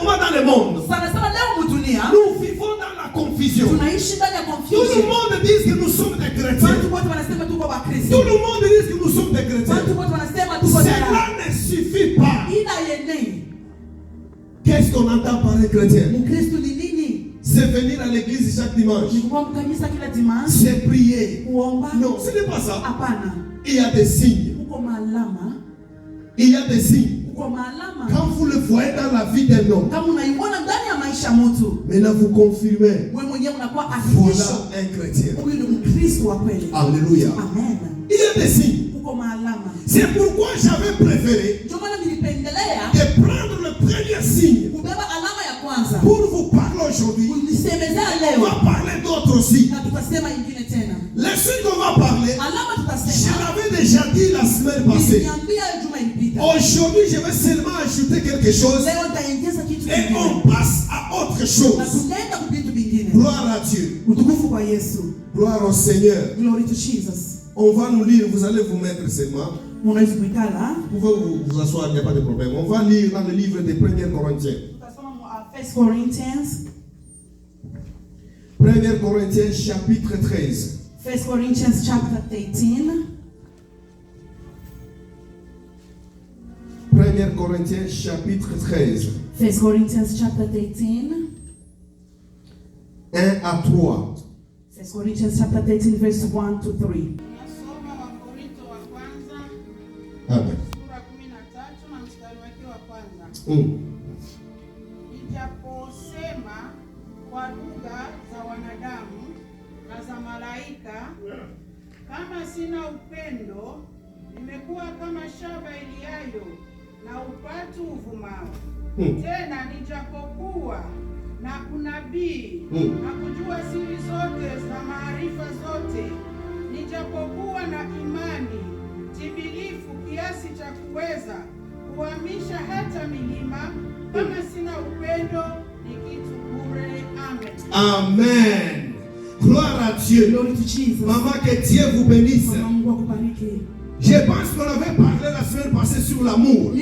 dans le monde, nous vivons dans la confusion. Tout le monde dit que nous sommes des chrétiens. Tout le monde dit que nous sommes des chrétiens. Cela ne suffit pas. Qu'est-ce qu'on entend par un chrétien? C'est venir à l'église chaque dimanche. C'est prier. Non, ce n'est pas ça. Il y a des signes. Il y a des signes. Quand vous le voyez dans la vie d'un homme, maintenant vous confirmez. Voilà un chrétien. Alléluia. Amen. Il y a des signes. C'est pourquoi j'avais préféré de prendre le premier signe pour vous parler aujourd'hui. On va parler d'autres aussi. Les signes qu'on va parler, je l'avais déjà dit la semaine passée. Aujourd'hui, je vais seulement ajouter quelque chose et on passe à autre chose. Gloire à Dieu. Gloire au Seigneur. On va nous lire, vous allez vous mettre seulement. Vous pouvez vous asseoir, il n'y a pas de problème. On va lire dans le livre des 1 Corinthiens. 1 Corinthiens chapitre 13. 1 Corinthians chapter 13. 1 Corinthiens chapitre 13. 1 Corinthians chapter 13. 1 à 3. 1 Corinthians chapter 13 verse 1 to 3. Amen. Ijaposema kwa lugha za wanadamu na za malaika, kama sina upendo, nimekuwa kama shaba iliayo na upatu uvumao. Tena nijapokuwa na unabii na kujua siri zote za maarifa zote, nijapokuwa na imani timilifu kiasi cha kuweza kuhamisha hata milima, kama sina upendo ni kitu bure. Amen. Amen. Gloire à Dieu. Maman, que Dieu vous bénisse. Je pense qu'on avait parlé la semaine passée sur l'amour.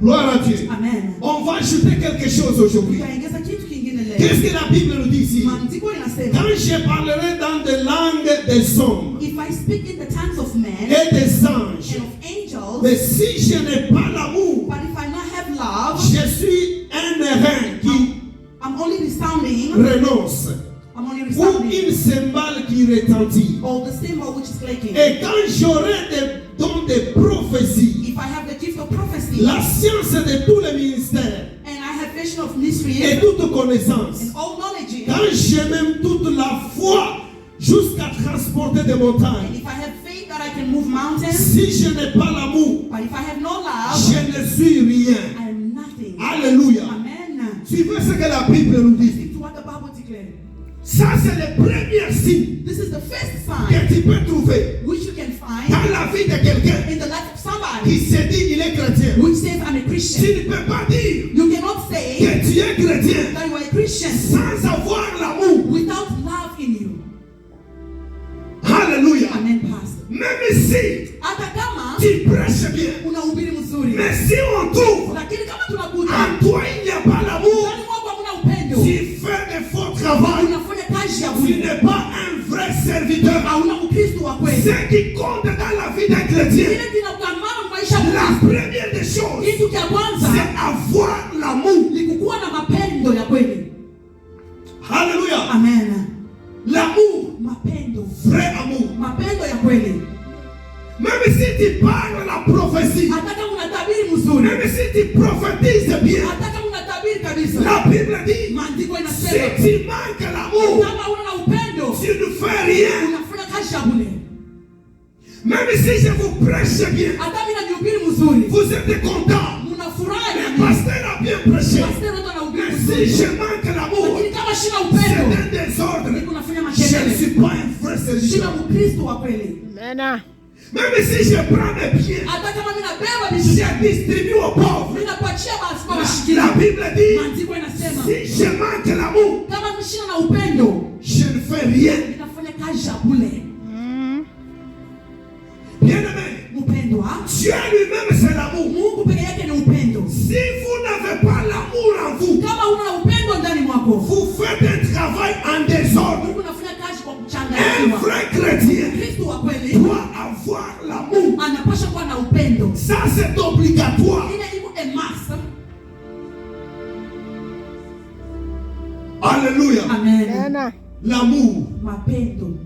Gloire à Dieu. Amen. On va ajouter quelque chose aujourd'hui. Qu'est-ce que la Bible nous dit ici? Quand je parlerai dans des langues des hommes If I speak in the tongues of men et des anges, and of angels, mais si je n'ai pas l'amour, but if I not have love, je suis un rein qui I'm only resounding, renonce, I'm only ou resounding, une cymbale qui retentit. or the symbol which is clicking. Et quand j'aurai des dons de prophétie, If I have the gift of prophecy, la science de tous les ministères and I have vision of mysteries et toute connaissance, and all knowledge, quand j'ai même toute la foi jusqu'à transporter des montagnes, and if I have faith that I can move mountains, si je n'ai pas l'amour, but if I have no love, je ne suis rien. I am nothing. Alléluia. Amen. Suivez ce que la Bible nous dit. Stick to what the Bible declares. Ça, c'est le premier signe This is the first que sign tu peux trouver which you can find dans la vie de quelqu'un in the life of somebody qui se dit il est chrétien. which says I'm a Christian. Tu ne peux pas dire You cannot say que tu es chrétien that you are a Christian sans avoir l'amour. without love in you. Alléluia. Amen, Pastor. Même si Hata kama tu prêches bien, unahubiri mzuri, mais si on trouve lakini kama tunakuta en toi il n'y a pas l'amour, ndani mwako hamna upendo, tu fais de faux travail. unafanya kazi ya Tu bure, n'es pas un vrai serviteur. hauna Ukristo wa kweli. Ce qui compte dans la vie d'un chrétien, Kile kinakuamana maisha la yako, première des choses, kitu cha kwanza c'est avoir l'amour. ni kukuwa na mapendo ya kweli. Alléluia. Amen. L'amour, Mapendo, vrai amour. mapendo ya kweli. Même si tu parles la prophétie, Hata kama unatabiri mzuri, même si tu prophétises bien, hata kama unatabiri kabisa, la Bible dit, maandiko si inasema tu manques l'amour, kama una upendo tu ne fais rien. unafanya kazi ya bure. Même si je vous prêche bien, Hata mimi najihubiri mzuri, vous êtes content. mnafurahi Le na mimi. pasteur a bien prêché. Pastor wote wanahubiri Mais mzuri, si je manque l'amour, lakini kama sina c'est upendo, un désordre. niko nafanya Je ne makelele. suis pas un vrai Sina serviteur. Ukristo wa kweli. Amen. Même si je prends mes biens, Hata kama mimi nabeba je vitu, distribue aux pauvres. mimi napatia basi kwa La mashikila. Bible dit, Maandiko inasema si je manque l'amour, kama mimi sina na upendo, je ne fais rien. ninafanya kazi ya bure. Bien-aimé, Mpendwa, Dieu lui-même c'est l'amour. Mungu peke yake ni upendo. Si vous n'avez pas en désordre. Mungu anafanya kazi kwa Un kuchanganyikiwa. vrai chrétien Kristo wa kweli doit avoir l'amour. anapaswa kuwa na upendo. Ça c'est obligatoire. Ile iko emasa. Alléluia. Amen. L'amour. Mapendo.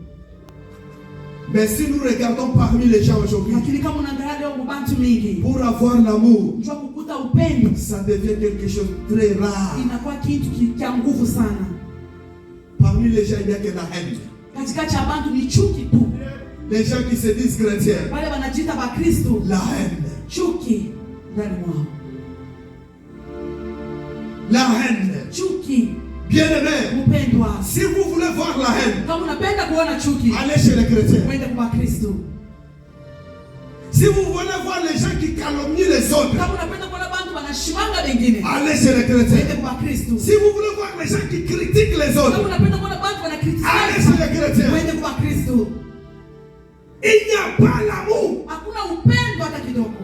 Mais si nous regardons parmi les gens aujourd'hui, Lakini kama unaangalia leo mbantu mingi, pour avoir l'amour, njoo kukuta upendo, ça devient quelque chose de très rare. inakuwa kitu cha nguvu sana. Parmi les gens, il n'y a que la haine. Katikati ya bantu ni chuki tu. Les gens qui se disent chrétiens, Wale wanajiita wa Kristo, la haine. chuki ndani mwao. La haine. Chuki. Bien-aimé, Mpendwa, si vous voulez voir la haine, kama unapenda kuona chuki, allez chez les chrétiens. uende kwa Kristo. Si vous voulez voir les gens qui calomnient les autres, Kama unapenda kuona bantu wanashimanga wengine, allez chez les chrétiens. uende kwa Kristo. Si vous voulez voir les gens qui critiquent les Kama autres, unapenda kuona bantu allez wanakritika, chez les chrétiens. uende kwa Kristo. Il n'y a pas l'amour. Hakuna upendo hata kidogo.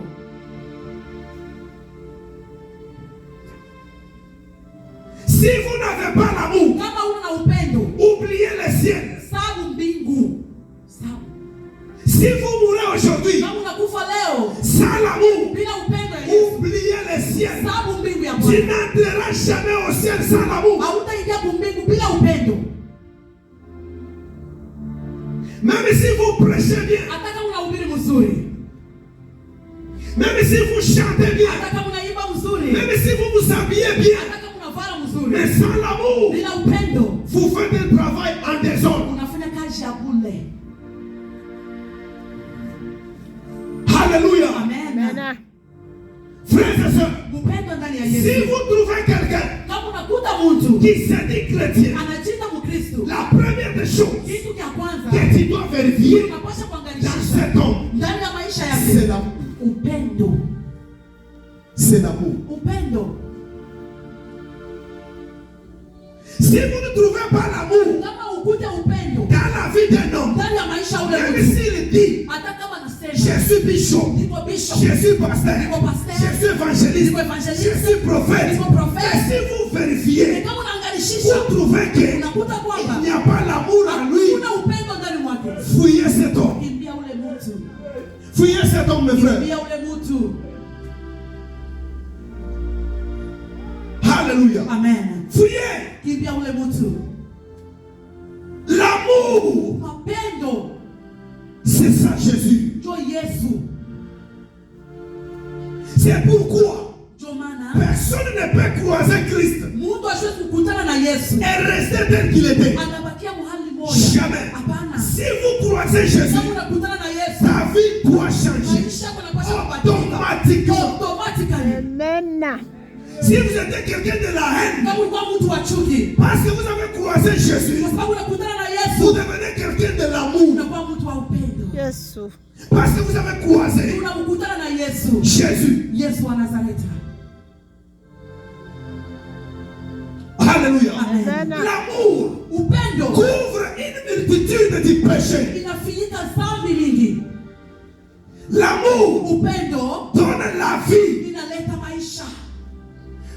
Si vous n'avez pas l'amour, Kama una upendo, oubliez les ciels. sabu mbingu. Sabu. Si vous mourrez aujourd'hui Kama unakufa leo sans l'amour, bila upendo ya Yesu, oubliez les ciels. sabu mbingu ya Tu Bwana. n'entreras jamais au ciel sans l'amour. Hautaingia kumbingu bila upendo. Même si vous prêchez bien, Hata kama unahubiri mzuri, même si vous chantez bien, hata kama unaimba mzuri, même si vous vous habillez bien, hata kama unavaa mais mzuri, sans l'amour, bila upendo, vous faites un travail en désordre. unafanya kazi ya bure. Alléluia. Amen. Frères et sœurs, Upendo ndani ya si Yesu. vous trouvez quelqu'un Kama unakuta mtu qui se dit chrétien, anajiita Mkristo, la première des choses kitu cha kwanza que tu dois vérifier unapaswa dans kuangalisha cet homme, ndani ya maisha c'est yake l'amour. upendo. C'est l'amour. Upendo. Si vous ne trouvez pas l'amour Kama ukute upendo dans la vie d'un homme, ndani ya maisha ule même mtu, s'il dit hata kama je anasema suis bishop, niko bishop, je suis pasteur, niko pastor, je suis évangéliste, niko evangelist, je suis prophète, niko mais prophet, si vous vérifiez, kama unaangalishisha vous trouvez qu'il unakuta kwamba n'y a pas l'amour en lui, kuna upendo ndani mwake, fouillez cet homme. kimbia ule mtu, Fouillez cet homme, mes frères. kimbia ule mtu. Alléluia. Amen. Fouillez. Kimbia ule mtu. L'amour, Mapendo c'est ça Jésus. ndio Yesu. C'est pourquoi Ndio maana personne ne peut croiser Christ mtu asiwezi kukutana na Yesu et rester tel qu'il était. anabakia mahali moja. Jamais. Hapana. Si vous croisez Jésus, Kama unakutana na Yesu, ta vie doit changer maisha yako yanapaswa kubadilika automatiquement. automatically. Amen. Si vous êtes quelqu'un de la haine, Kama ulikuwa mtu wa chuki, parce que vous avez croisé Jésus, kwa sababu unakutana na vous Yesu, devenez quelqu'un de l'amour. unakuwa mtu wa upendo. Yesu. Parce que vous avez croisé Unakutana na Yesu, Jésus. Yesu wa Nazareti. Alléluia. Amen. L'amour Upendo couvre une multitude de péchés. inafinyika dhambi nyingi. L'amour Upendo donne la vie. inaleta maisha.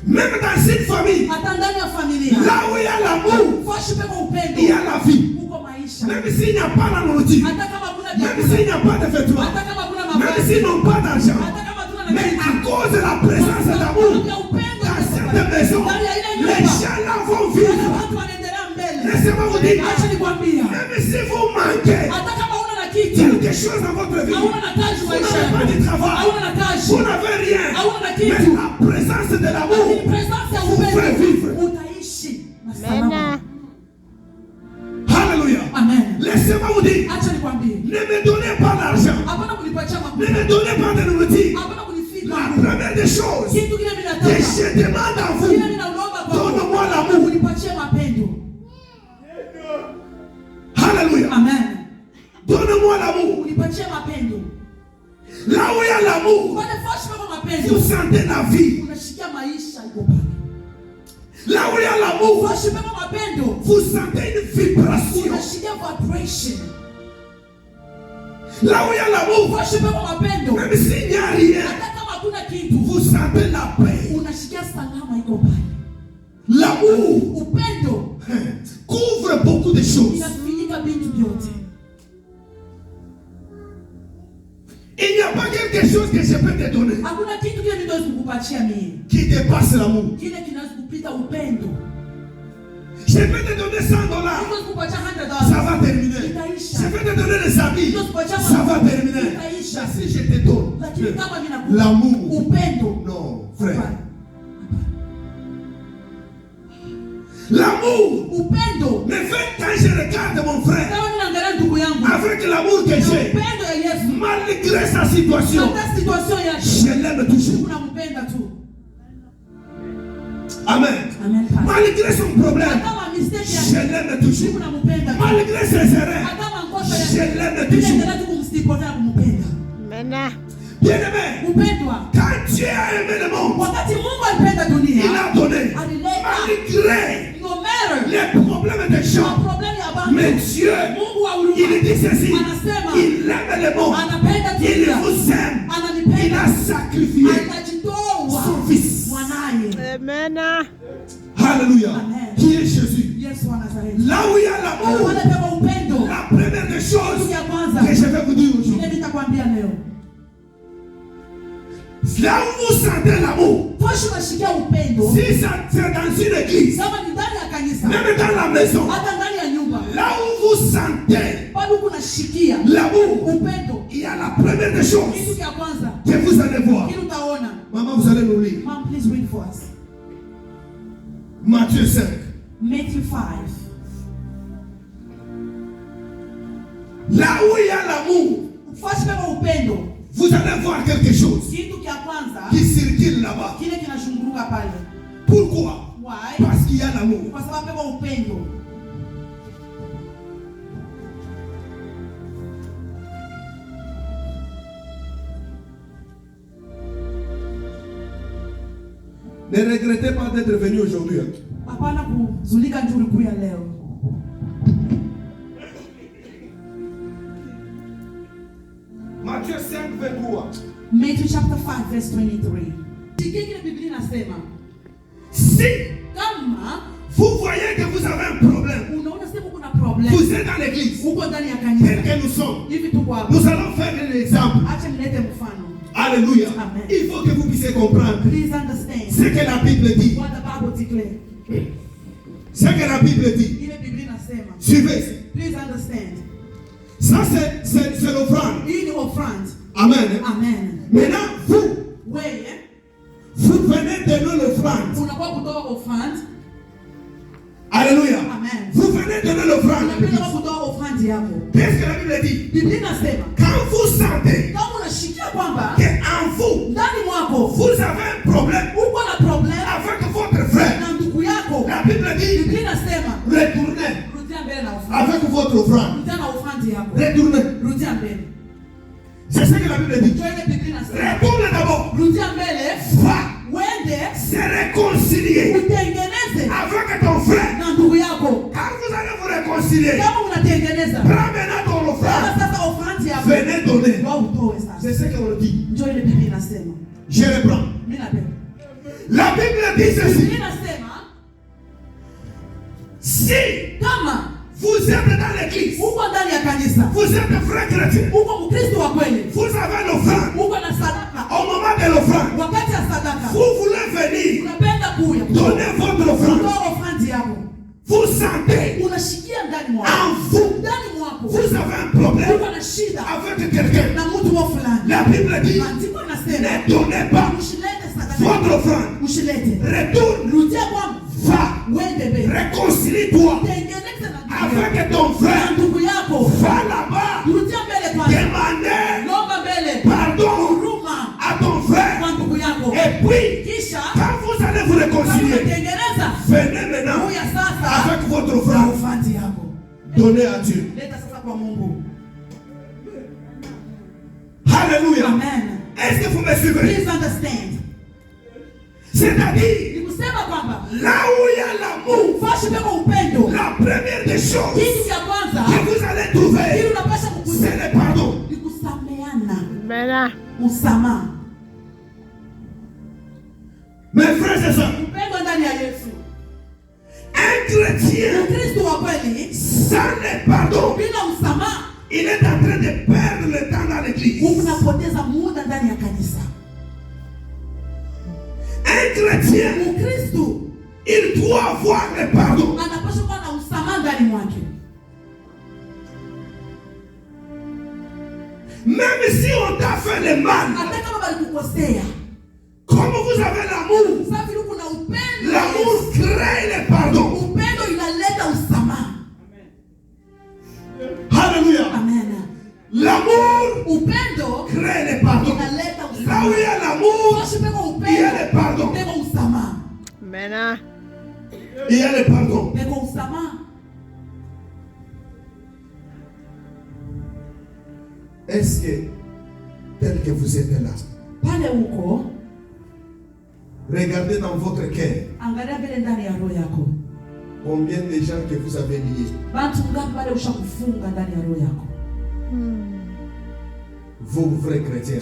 Même dans une famille, Hata ndani ya familia, là où il y a l'amour, fashi pema upendo, il y a la vie. uko maisha. Même s'il n'y a pas la nourriture, Hata kama kuna même s'il n'y vyakula, a pas de vêtements, hata kama kuna même mavazi, s'ils n'ont pas d'argent, hata kama tuna na mais kitu, à cause de la présence d'amour ya upendo dans cette maison, ndani ya ile les nyumba, gens là vont wale vivre. watu wanaendelea mbele. Laissez-moi vous dire, Acha nikwambia, même si vous manquez hata kama una na kitu, quelque chose dans votre vie, hauna na kazi vous maisha n'avez pas yako, de travail, hauna na kazi, vous n'avez rien, hauna na mais kitu, la présence de l'amour lakini presence ya vous fait upendo vivre. utaishi na salama. Amen. Alléluia. Amen. Laissez-moi vous dire, Acha nikwambie, ne me donnez pas d'argent, hapana kunipatia ne makuta, me donnez pas de nourriture. hapana kunifika. La première des choses Kitu kile que ninataka, je demande à vous, kile ninaomba kwako, donne-moi l'amour. unipatie mapendo. Alléluia. Amen. Donne-moi l'amour. Unipatie mapendo. Là où il y a l'amour, Pale fashi kama vous mapendo, sentez la vie. unashikia maisha iko pale. Là où il y a l'amour, Fashi kama mapendo, vous sentez une vibration. unashikia vibration. Là où il y a l'amour, Fashi kama mapendo, même s'il n'y a rien, hata kama hakuna kitu, vous sentez la paix. unashikia salama iko pale. L'amour Upendo couvre toutes choses. Inafanyika vitu vyote. Il n'y a pas quelque chose que je peux te donner Hakuna kitu kile ndio kukupatia mimi qui dépasse l'amour. Kile kinazokupita upendo. Je peux te donner $100. Ça va terminer. Je peux te donner des habits. Ça va terminer. Si je te donne l'amour. Non, frère. L'amour me fait, quand je regarde mon frère, avec l'amour que j'ai, malgré sa situation, je l'aime toujours. Amen. Malgré son problème, je l'aime toujours. Malgré ses erreurs, je l'aime toujours. Bien-aimé, quand Dieu a aimé le monde, il a donné. Malgré les problèmes des gens, mais Dieu, il dit ceci, il aime le monde, il vous aime, il a sacrifié son fils. Amen. Alléluia. Qui est Jésus? Là où il y a l'amour, la première des choses que je vais vous dire aujourd'hui, là où vous sentez l'amour, si c'est dans une église, même dans la maison, là où vous sentez l'amour, il y a la première des choses que vous allez voir. Maman, vous allez nous lire. Mom, please read for us. Matthieu 5. Matthew 5. Là où il y a l'amour, vous allez voir quelque chose qui circule là-bas. Pourquoi? Parce qu'il y a l'amour. Ne regrettez pas d'être venu aujourd'hui. Matthieu 5, 23. Matthew chapter 5, verse 23. Si vous voyez que vous avez un problème, vous êtes dans l'église, tel que nous sommes, nous allons faire un exemple. Alléluia. Amen. Il faut que vous puissiez comprendre ce que la Bible dit. Ce que la Bible dit. Suivez. Ça, c'est l'offrande. Amen. Amen. Maintenant, vous venez donner l'offrande. Alléluia. Amen. Vous venez donner l'offrande. Qu'est-ce que la Bible dit? Quand vous sentez qu'en vous, vous avez un problème avec votre frère, la Bible dit, retournez avec votre offrande. Retournez. C'est ce que la Bible dit. Retournez d'abord. Va se réconcilier avec ton frère. Quand vous allez vous réconcilier, prends maintenant ton offrande. Venez donner. C'est ce qu'on dit. Je reprends. La Bible dit ceci. Si vous êtes dans l'église, vous êtes frère chrétien, vous avez l'offrande. Au moment de l'offrande, vous voulez venir donner votre offrande. Vous sentez en vous, vous avez un problème avec quelqu'un. La Bible dit, ne donnez pas votre offrande. Retourne, va, réconcilie-toi avec ton frère. Va là-bas, demandez pardon à ton frère. Et puis, quand vous allez vous réconcilier, venez maintenant avec votre offrande. Donnez à Dieu. Alléluia. Amen. Est-ce que vous me suivez? Please understand. C'est-à-dire, là où il y a l'amour, la première des choses que vous allez trouver, c'est le pardon. Mes frères et sœurs, un chrétien, sa chrétien, il doit avoir le pardon. Même si on t'a fait le mal, comme vous avez l'amour, l'amour crée le pardon. Alléluia. L'amour crée le pardon. Là où il y a l'amour, il y a le pardon. Amen. Il y a le pardon. Est-ce que, tel que vous êtes là, regardez dans votre cœur combien de gens que vous avez liés. Vous, vrais chrétiens,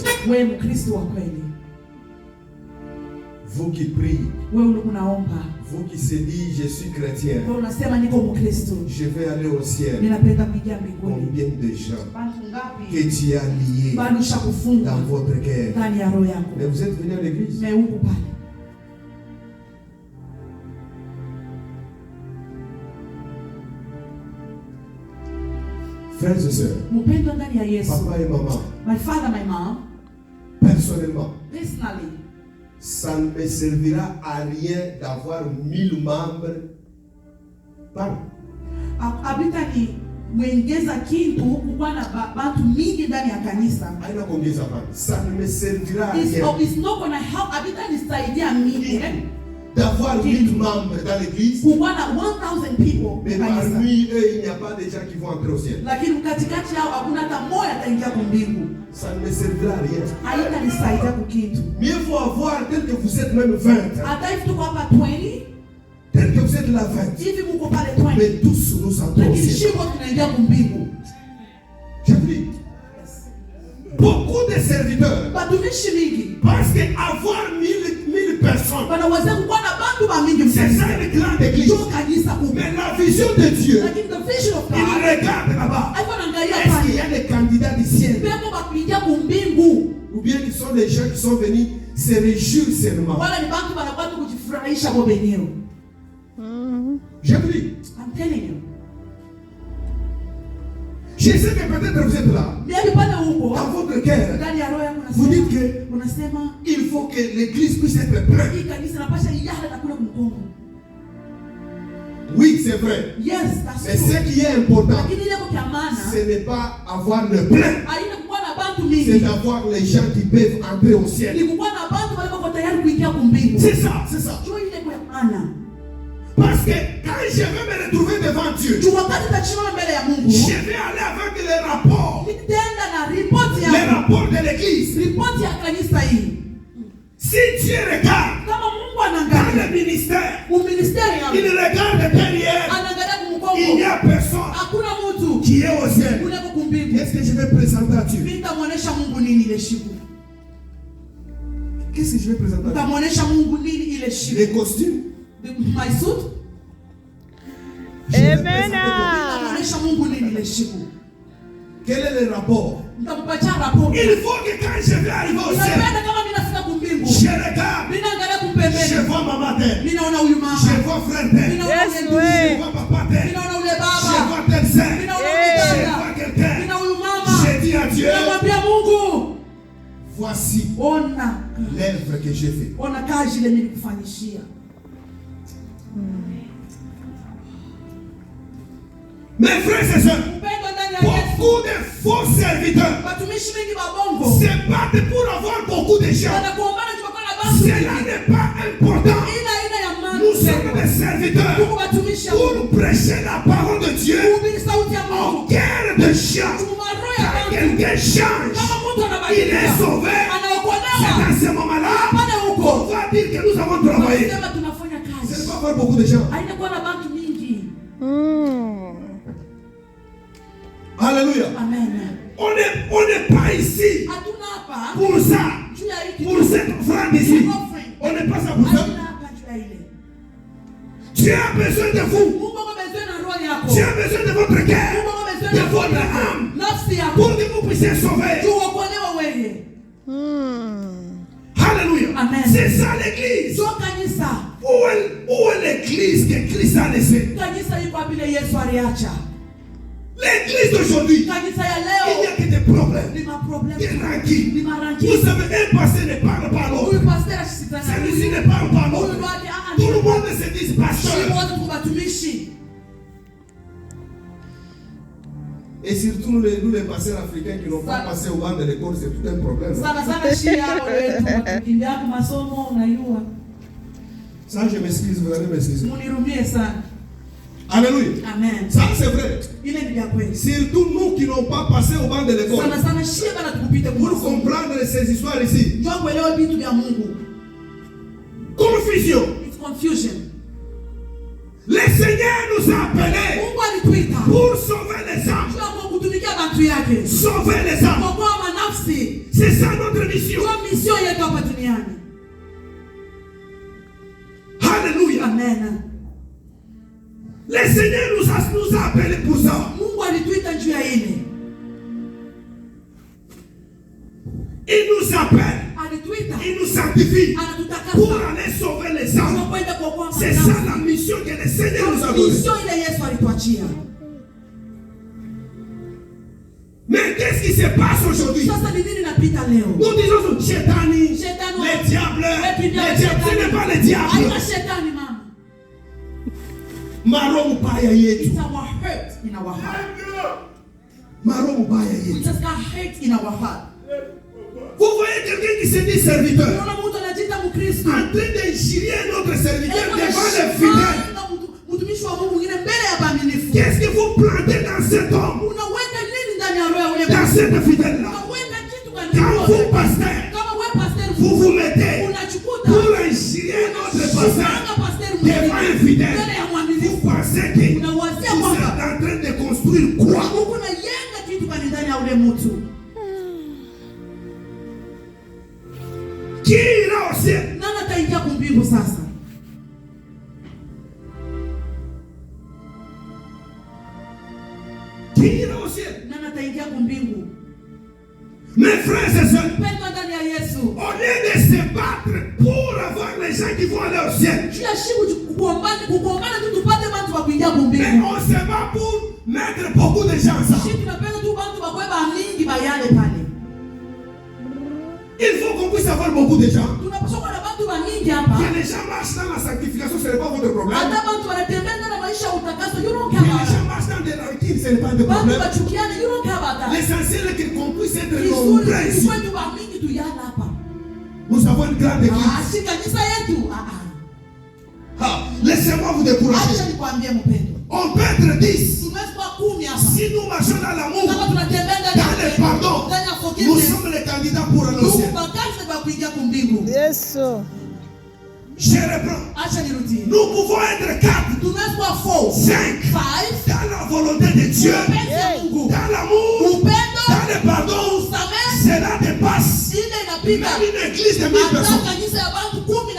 vous qui priez, vous qui se dites je suis chrétien, je vais aller au ciel. Combien de gens que tu as liés dans votre cœur? Mais vous êtes venus à l'église. Frères et sœurs, papa et maman, my father, my mom, personnellement, personally, ça ne me servira à rien d'avoir 1000 membres. Pardon. Ça ne me servira à rien. It's not going to help. D'avoir 1000 membres dans l'église, 1000 people, mais parmi eux, il n'y a pas de gens qui vont entrer au ciel. Ça ne me servira à rien. Mieux faut avoir, tel que vous êtes même 20, tel que vous êtes la 20, mais tous nous entrons au ciel. Je dis, beaucoup de serviteurs, parce qu'avoir 1000 personnes, c'est ça une grande église. Mais la vision de Dieu, il regarde là-bas. Est-ce qu'il y a des candidats du ciel? Ou bien ils sont des gens qui sont venus se réjouir seulement? Je vous dis, je sais que peut-être vous êtes là, dans votre cœur, vous dites qu'il faut que l'église puisse être pleine. Oui, c'est vrai. Mais ce qui est important, ce n'est pas avoir le plein, c'est d'avoir les gens qui peuvent entrer au ciel. C'est ça, c'est ça. Parce que quand je vais me retrouver devant Dieu, je vais aller avec les rapports de l'église. Si Dieu regarde dans le ministère, il regarde derrière, il n'y a personne qui est au ciel. Qu'est-ce que je vais présenter à Dieu? Qu'est-ce que je vais présenter à Dieu? Les costumes. My suit. Amen. Quel est le rapport? Il faut que quand je vais arriver au ciel, je regarde, je vois maman telle, je vois frère telle, je vois papa telle, je vois telle sœur, je vois quelqu'un, je dis à Dieu, voici l'œuvre que j'ai fait. Mes frères et sœurs, beaucoup de faux serviteurs se battent pour avoir beaucoup de gens. Cela n'est pas important. Nous sommes des serviteurs pour prêcher la parole de Dieu en guerre de chant. Quand quelqu'un change, il est sauvé. C'est à ce moment-là qu'on va dire que nous avons travaillé. Ce n'est pas avoir beaucoup de gens. Alléluia. Amen. On n'est pas ici pour ça. Pour cette offrande ici. On n'est pas ça pour ça. Tu as besoin de vous. Tu as besoin de votre cœur, de votre âme, pour que vous puissiez sauver. Alléluia. Alléluia. Amen. C'est ça l'église. Sio kanisa. Où est l'église que Christ a laissée? Kanisa iko wapi ile Yesu aliacha? L'église d'aujourd'hui, Kanisa ya il leo n'y a que des problèmes. ni maproblème. Des rancunes. Ni marangi. Vous savez, un pasteur ne parle pas l'autre. Huyu pastor ashitana. Celui-ci ne parle pas l'autre. Huyu wake Tout le monde se dit pasteur. wote kwa watumishi. Et surtout nous les pasteurs africains qui n'ont pas passé au banc de l'école, c'est tout un problème. Sana sana shia wale tukimbia kwa masomo unayua. Ça je m'excuse, vous allez m'excuser. Munirumie sana. Alléluia. Amen. Ça c'est vrai. Ile ni vya kweli. Surtout nous qui n'ont pas passé au banc de l'école. Sana sana shia bana tukupite Pour comprendre ces histoires ici. njoo kuelewa vitu vya Mungu. Confusion. It's confusion. Le Seigneur nous a appelés Mungu alituita pour sauver les âmes. kwa kutumikia watu yake. Sauver les âmes. Kuokoa manafsi. C'est ça notre mission. Ndio mission yetu hapa duniani. Alléluia. Amen. Le Seigneur nous a appelés pour ça. Mungu alituita juu ya ile. Il nous appelle. Alituita. Il nous sanctifie Anatutakasa. pour aller sauver les âmes. Tunakwenda kuokoa manafsi. C'est ça la mission que le Seigneur nous a donnée. Mission ile Yesu alituachia. Mais qu'est-ce qui se passe aujourd'hui? Sasa ni nini napita leo? Nous disons Shetani, Shetani, les diables, les diables, ce n'est pas les diables. Haina shetani mama. Maromu baya yetu. It's our hurt in our heart. Maromu baya We yetu. just got hurt in our heart. Vous voyez quelqu'un qui se dit serviteur Unaona mtu anajiita Mkristo. en train d'injurier notre serviteur devant les fidèles. Mtumishi wa Mungu mwingine mbele ya waaminifu. Qu'est-ce que vous plantez dans cet homme? Unaweka nini ndani ya roho ya ule Dans cette fidèle-là? unaweka kitu gani? Quand vous, pasteur, Kama wewe pastor vous vous mettez unachukuta pour injurier notre pasteur devant un fidèle, mbele ya mwaminifu. vous pensez que Unawazia vous kwamba êtes en train de construire quoi? Mungu anayenga kitu gani ndani ya ule mtu? Qui ira au ciel? Nani ataingia kumbingu sasa? Qui ira au ciel? Nani ataingia kumbingu? Mes frères et sœurs, Mpendwa ndani ya Yesu. au lieu de se battre pour avoir les gens qui vont aller au ciel, Juu ya shiku kugombana tu tupate watu wa kuingia mais kumbingu. on se bat pour mettre beaucoup de gens ensemble. Sisi tunapenda tu watu wakweba mingi bayale pale. Il faut qu'on puisse avoir beaucoup de gens. Tunapaswa kuwa na watu wa mingi hapa. Que les gens marchent dans la sanctification, ce n'est pas votre problème. Hata watu wanatembea na maisha ya utakaso, you don't Que care les about gens that. marchent dans des rancunes, ce n'est pas de Watu problème. wachukiane, you don't care about that. L'essentiel est qu'on puisse être Vizuri nombreux ni ici. kwetu wa mingi tu yana hapa. Nous avons une grande église. Si kanisa yetu. Laissez-moi vous décourager. Acha nikwambie mpendo. On peut être 10. Tunaweza kuwa 10 hapa. Si nous marchons dans l'amour, Kama tunatembea ndani dans le pardon, ndani ya nous forgiveness. sommes les candidats pour aller au ciel. Tukubakaze kwa kuingia kumbingu. Yesu. Je reprends. Acha nirudie. Nous pouvons être 4, Tunaweza kuwa 4, 5 5 dans la volonté de Dieu, mapenzi ya Mungu. dans l'amour, Upendo, dans le pardon. usamehe, Cela dépasse ile inapita. même une église de 1000 Hata personnes. kanisa ya watu 10,000.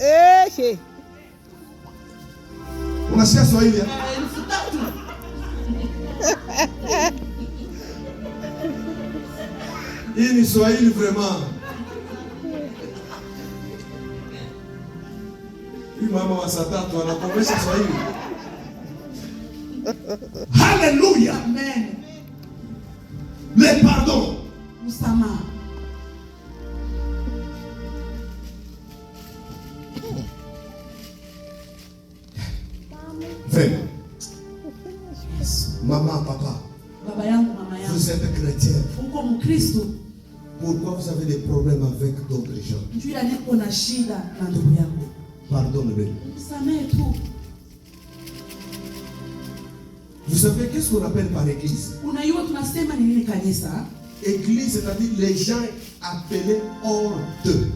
Ehe. Unasikia Swahili? 3,000. Hii ni Swahili vraiment. Hii mama wa saa tatu anakomesha Swahili. Hallelujah. Amen. Le pardon. Msamaha. Vraiment. Maman, papa, Baba yangu, mama yangu. vous êtes chrétien. Uko Mkristo. Pourquoi vous avez des problèmes avec d'autres gens? Juu ya niko na shida na ndugu yangu. Pardonne-le. Msamehe tu. Vous savez qu'est-ce qu'on appelle par église? Unajua tunasema ni nini kanisa? Église, c'est-à-dire les gens appelés hors d'eux.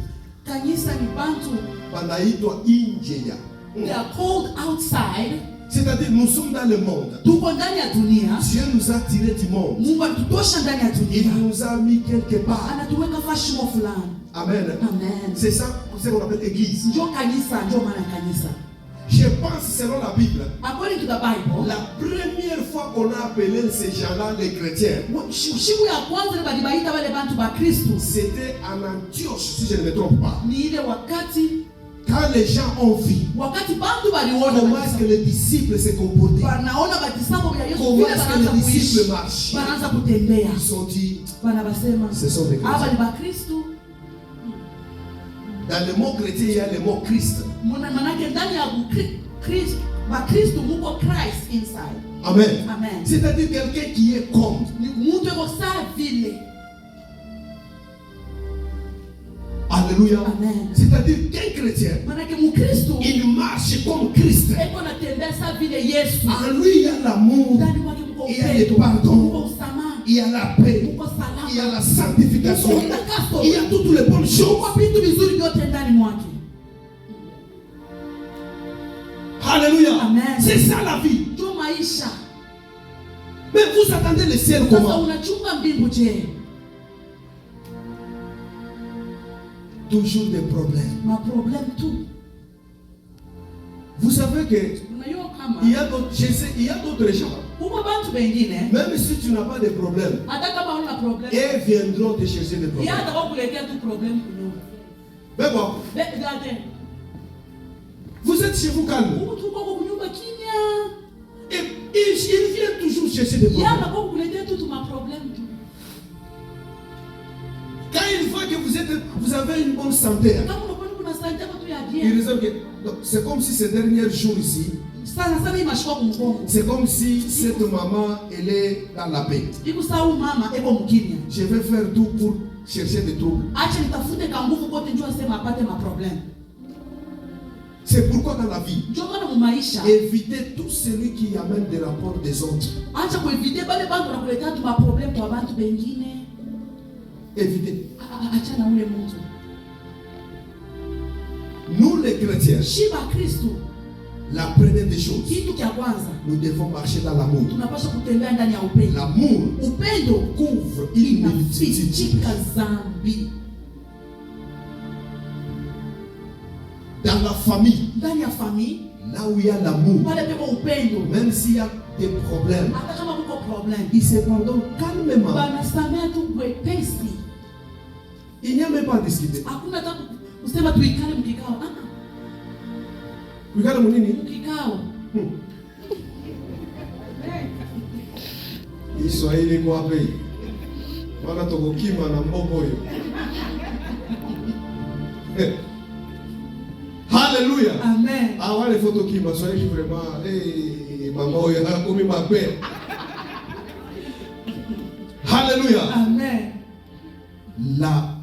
Kanisa ni bantu. Panaitwa nje ya. They are called outside. C'est-à-dire nous sommes dans le monde. Tuko ndani ya dunia. Dieu nous a tirés du monde. Mungu alitutosha ndani ya Il dunia. nous a mis quelque part. Anatuweka fashimo fulani. Amen. Amen. C'est ça, c'est ce qu'on appelle église. Ndio kanisa, ndio maana kanisa. Je pense selon la Bible, according to the Bible, la première fois qu'on a appelé ces gens-là les chrétiens, c'était en Antioche, si je ne me trompe pas. Quand les gens ont vu comment est-ce que les disciples se comportaient, comment est-ce que les disciples marchaient, ils se sont dit, ce sont des chrétiens. Dans le mot chrétien, il y a le mot Christ. Amen. Amen. C'est-à-dire quelqu'un qui est comme. Alléluia. Amen. C'est-à-dire qu'un chrétien, il marche comme Christ. En lui, il y a l'amour, il y a le pardon, il y a la paix, il y a la sanctification, il y a toutes les bonnes choses. Alléluia. Amen. C'est ça la vie. Mais vous attendez le ciel comment? Toujours des problèmes. Vous savez que il y a d'autres gens. Même si tu n'as pas de problème, ils viendront te chercher des problèmes. Mais bon, vous êtes chez vous calme. Et ils viennent toujours chercher des problèmes. Quand ils voient que vous avez une bonne santé, ils résolvent que c'est comme si ces derniers jours ici, c'est comme si cette maman elle est dans la paix. Je vais faire tout pour chercher des troubles. C'est pourquoi dans la vie, évitez tout celui qui amène des rapports des autres. Évitez. Nous les chrétiens, la première des choses, nous devons marcher dans l'amour. L'amour couvre une multitude. Dans la famille, là où il y a l'amour, même s'il y a des problèmes, ils se pardonnent calmement. Il n'y a même pas à discuter. Israeli kwa bei. Wana tokokima na mbongo yo. Alléluia. Amen. Ah ouais les photos qui m'ont soigné vraiment maman yo a commis ma paix. Alléluia. Amen. La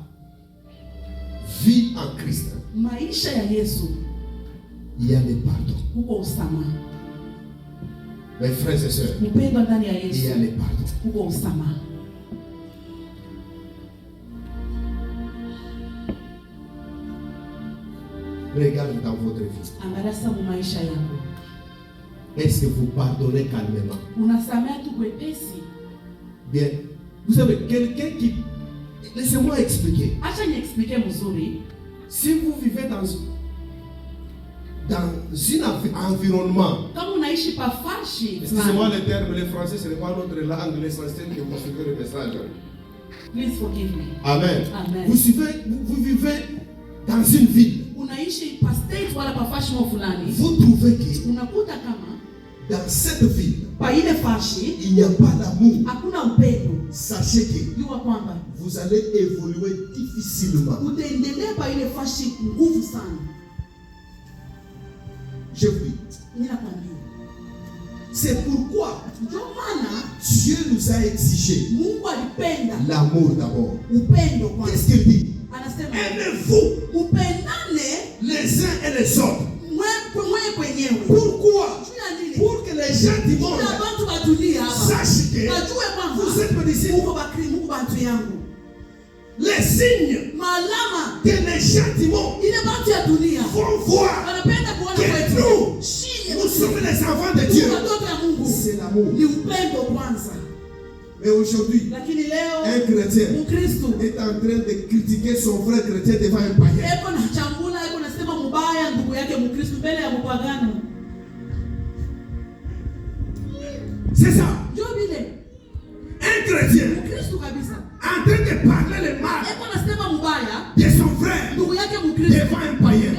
vie en Christ. Maisha ya Yesu. Il y a le pardon. Mes frères et sœurs, il y a le pardon. Regarde dans votre vie. Est-ce que vous pardonnez calmement? Bien. Vous savez, quelqu'un qui... Laissez-moi expliquer. Si vous vivez dans un environnement, excusez-moi le terme, le français ce n'est pas notre langue, l'essentiel que vous suivez le message. Please forgive me. Amen. Amen. Vous vivez dans une ville. Vous trouvez que dans cette ville, il n'y a pas d'amour. Sachez que vous allez évoluer difficilement. Je vous dis. C'est pourquoi Dieu nous a exigé l'amour d'abord. Qu'est-ce qu'il dit? Aimez-vous les uns et les autres. Pourquoi? Pour que les gens du monde sachent que vous êtes bénis. Les signes que les gens du monde vont voir que nous sommes les enfants de Dieu. C'est l'amour. Mais aujourd'hui, un chrétien est en train de critiquer son frère chrétien devant un païen. C'est ça. Un chrétien en train de parler le mal de son frère devant un païen.